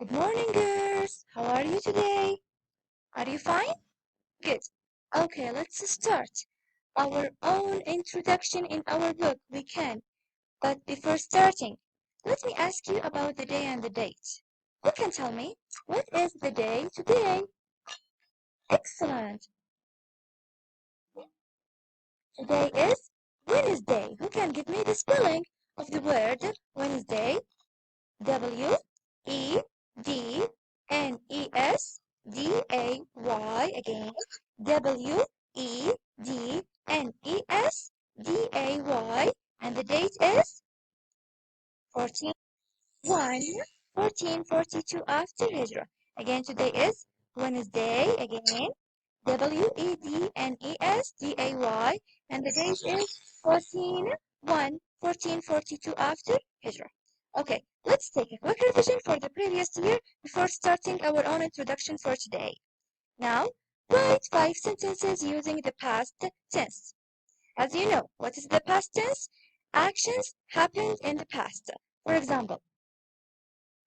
Good morning, girls. How are you today? Are you fine? Good. Okay, let's start. Our own introduction in our book, we can. But before starting, let me ask you about the day and the date. Who can tell me? What is the day today? Excellent. Today is Wednesday. Who can give me the spelling of the word Wednesday? Wednesday. Again. Wednesday. And the date is 14 1 1442 after Hijrah. Again, today is Wednesday. Again, Wednesday. And the date is 14 1 1442 after Hijrah. Okay, let's take a quick revision for the previous year before starting our own introduction for today. Now, write 5 sentences using the past tense. As you know, what is the past tense? Actions happened in the past. For example,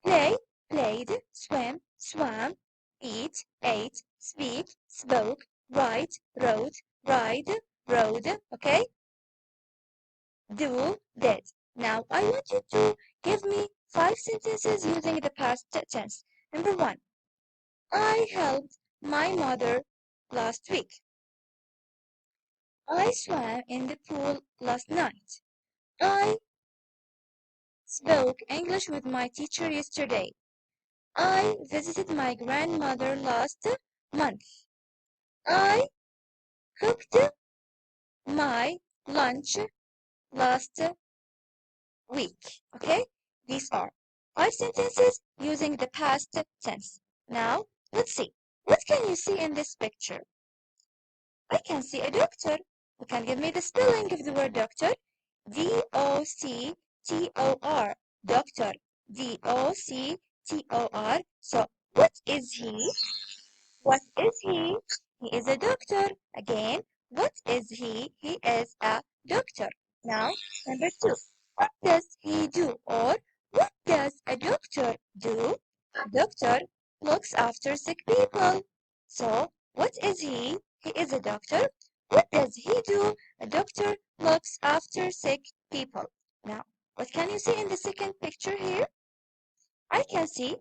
play, played, swim, swam, eat, ate, speak, spoke, write, wrote, ride, rode, okay? Do, did. Now, I want you to give me 5 sentences using the past tense. Number 1, I helped my mother last week. I swam in the pool last night. I spoke English with my teacher yesterday. I visited my grandmother last month. I cooked my lunch last week. Okay? These are 5 sentences using the past tense. Now, let's see. What can you see in this picture? I can see a doctor. You can give me the spelling of the word doctor. D-O-C-T-O-R. Doctor. D-O-C-T-O-R. So, what is he? What is he? He is a doctor. Again, what is he? He is a doctor. Now, number 2. What does he do? Or what does a doctor do? A doctor looks after sick people. So, what is he? He is a doctor. What does he do? A doctor looks after sick people. Now, what can you see in the second picture here? I can see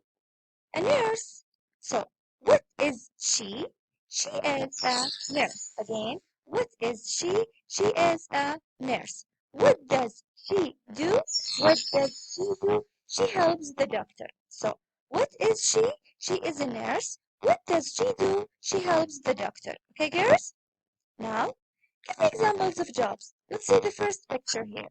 a nurse. So, what is she? She is a nurse. Again, what is she? She is a nurse. What does she do? What does she do? She helps the doctor. So, what is she? She is a nurse. What does she do? She helps the doctor. Okay, girls? Now, give me examples of jobs. Let's see the first picture here.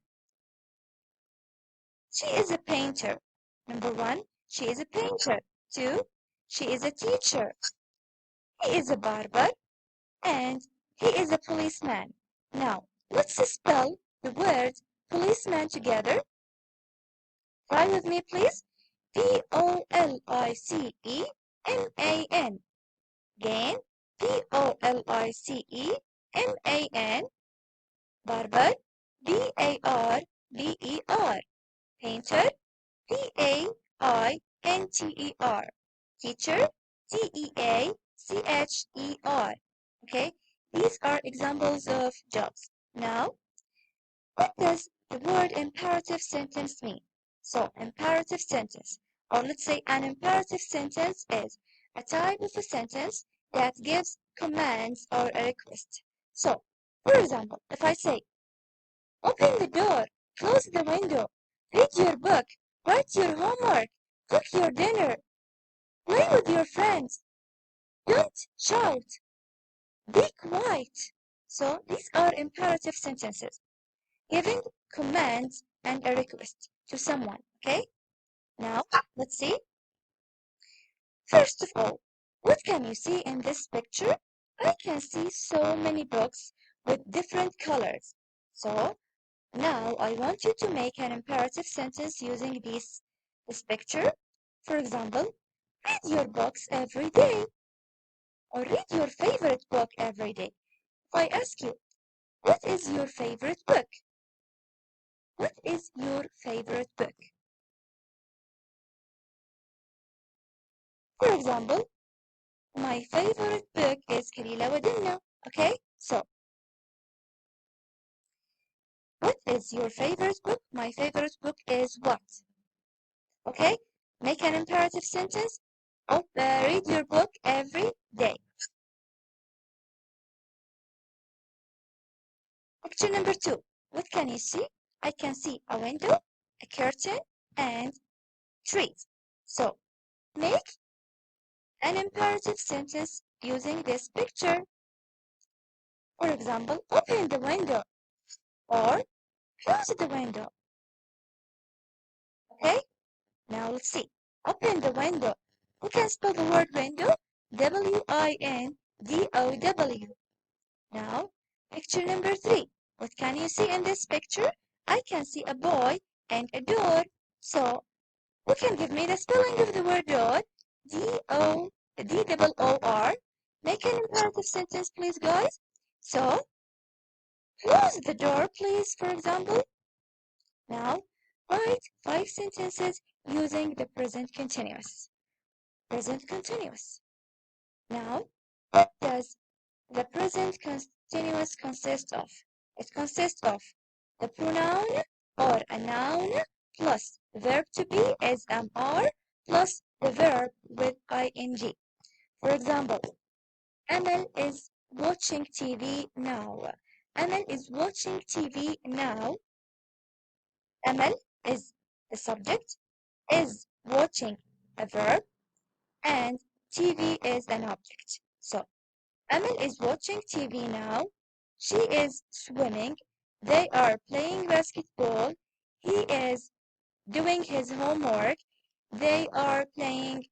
She is a painter. Number 1, she is a painter. 2, she is a teacher. He is a barber. And he is a policeman. Now, let's spell the word policeman together. Try with me, please. Policeman. Again, Policeman. Barber, Barber. Painter, Painter. Teacher, Teacher. Okay, these are examples of jobs. Now, what does the word imperative sentence mean? So, imperative sentence, or let's say an imperative sentence is a type of a sentence that gives commands or a request. So, for example, if I say, open the door, close the window, read your book, write your homework, cook your dinner, play with your friends, don't shout, be quiet. So these are imperative sentences, giving commands and a request to someone, okay? Now, let's see. First of all, what can you see in this picture? I can see so many books with different colors. So now I want you to make an imperative sentence using this picture. For example, read your books every day, or read your favorite book every day. If I ask you, what is your favorite book? What is your favorite book? For example, my favorite book is Kalila Wadinna. Okay, so what is your favorite book? My favorite book is what? Okay, make an imperative sentence. Read your book every day. Picture number 2. What can you see? I can see a window, a curtain, and trees. So, make an imperative sentence using this picture. For example, open the window or close the window. Okay? Now let's see. Open the window. Who can spell the word window? W-I-N-D-O-W. Now, picture number 3. What can you see in this picture? I can see a boy and a door. So, who can give me the spelling of the word door? D-O-D-O-O-R. Make an imperative sentence, please, guys. So, close the door, please, for example. Now, write 5 sentences using the present continuous. Present continuous. Now, what does the present continuous consist of? It consists of the pronoun or a noun plus the verb to be as are plus the verb with ing. For example, Amal is watching TV now. Amal is watching TV now. Amal is the subject, is watching a verb, and TV is an object. So, Amal is watching TV now. She is swimming. They are playing basketball. He is doing his homework. They are playing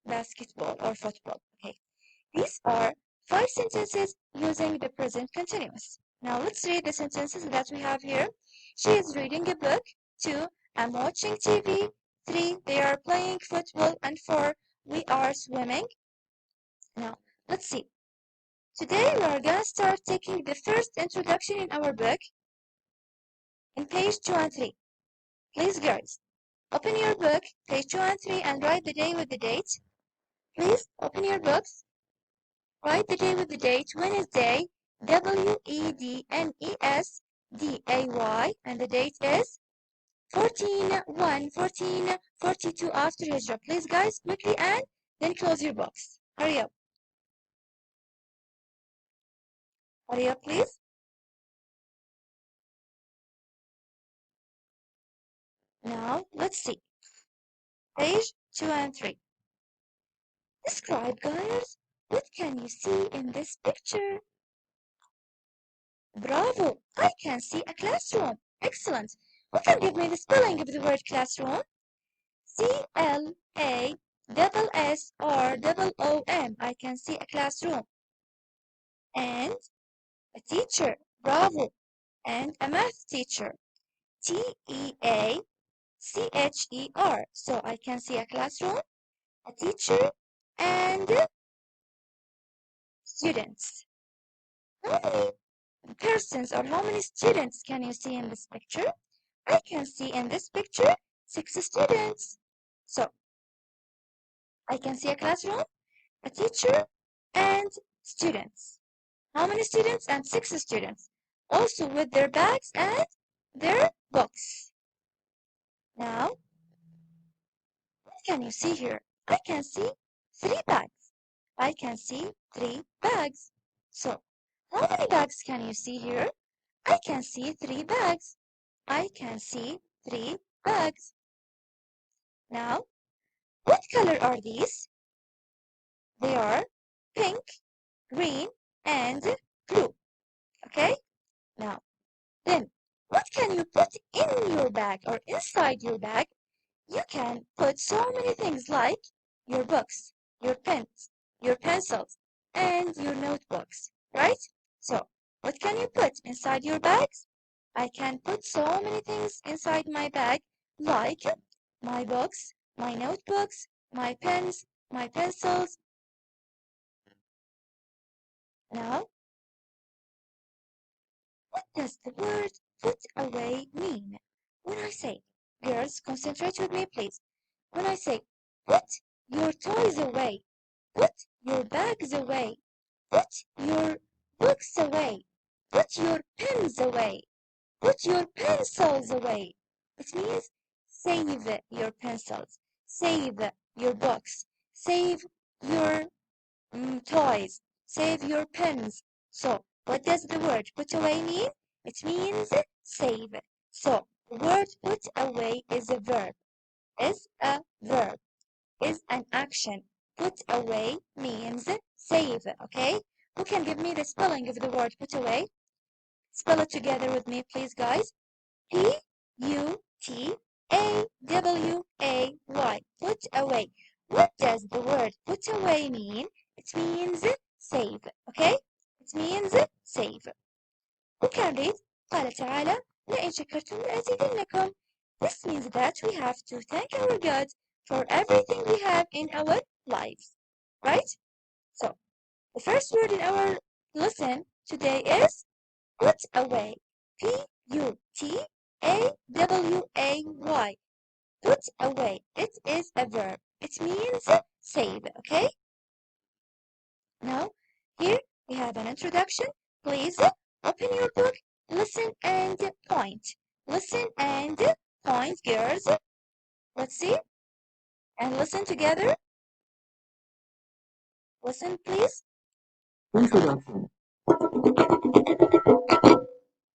basketball or football. Okay. These are 5 sentences using the present continuous. Now let's read the sentences that we have here. She is reading a book. 2. I'm watching TV. 3. They are playing football. And 4. We are swimming. Now let's see. Today we are gonna start taking the first introduction in our book in page 2 and 3. Please guys, open your book, page 2 and 3 and write the day with the date. Please open your books, write the day with the date, Wednesday, Wednesday, and the date is 14/1/1442 after Hijrah. Please guys, quickly and then close your books. Hurry up. Hurry up please. Now let's see. Page 2 and 3. Describe, guys. What can you see in this picture? Bravo! I can see a classroom. Excellent. Who can give me the spelling of the word classroom? C-L-A-S-S-R-O-O-M. I can see a classroom. And a teacher. Bravo. And a math teacher. T-E-A-C-H-E-R. So I can see a classroom, a teacher, and students. How many persons or how many students can you see in this picture? I can see in this picture 6 students. So I can see a classroom, a teacher, and students. How many students? And 6 students. Also with their bags and their books. Now, what can you see here? I can see 3 bags. I can see 3 bags. So, how many bags can you see here? I can see 3 bags. I can see 3 bags. Now, what color are these? They are pink, green, and blue. Okay? Now, then, what can you put in your bag or inside your bag? You can put so many things like your books, your pens, your pencils, and your notebooks, right? So, what can you put inside your bags? I can put so many things inside my bag, like my books, my notebooks, my pens, my pencils. Now, what does the word put away mean? When I say, girls, concentrate with me, please. When I say put, your toys away. Put your bags away. Put your books away. Put your pens away. Put your pencils away. It means save your pencils. Save your books. Save your toys. Save your pens. So, what does the word put away mean? It means save. So, the word put away is a verb. Is a verb. Is an action. Put away means save. Okay? Who can give me the spelling of the word put away? Spell it together with me, please, guys. Putaway. Put away. What does the word put away mean? It means save. Okay? It means save. Who can read? قال تعالى لئن شكرتم لأزيدنكم. This means that we have to thank our God for everything we have in our lives. Right? So, the first word in our lesson today is put away. Putaway. Put away. It is a verb. It means save. Okay? Now, here we have an introduction. Please open your book, listen and point. Listen and point, girls. Let's see. And listen together. Listen, please. Introduction.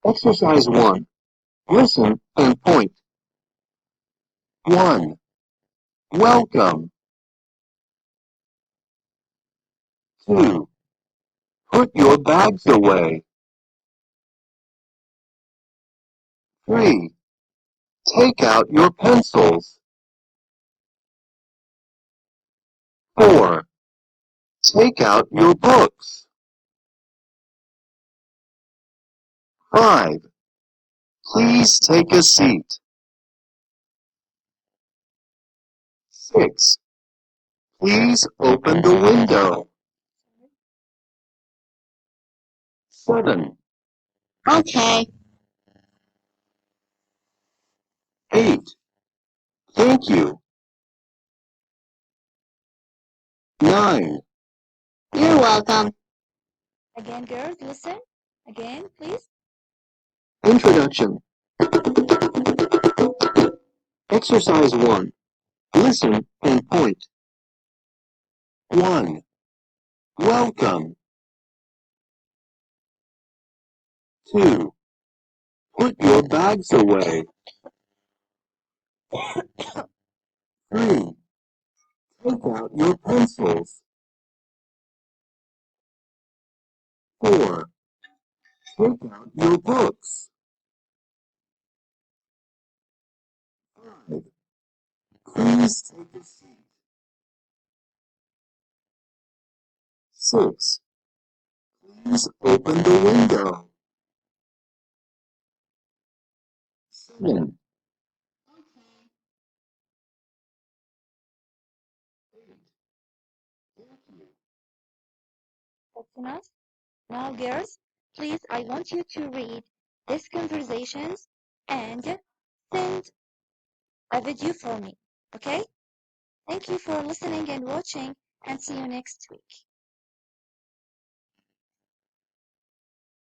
Exercise 1. Listen and point. 1. Welcome. 2. Put your bags away. 3. Take out your pencils. 4. Take out your books. 5. Please take a seat. 6. Please open the window. 7. Okay. 8. Thank you. 9. You're welcome. Again, girls, listen. Again, please. Introduction. Exercise 1. Listen and point. 1. Welcome. 2. Put your bags away. 3. Take out your pencils. 4. Take out your books. 5. Please take a seat. 6. Please open the window. 7. That's enough. Now, girls, please, I want you to read these conversations and send a video for me. Okay? Thank you for listening and watching, and see you next week.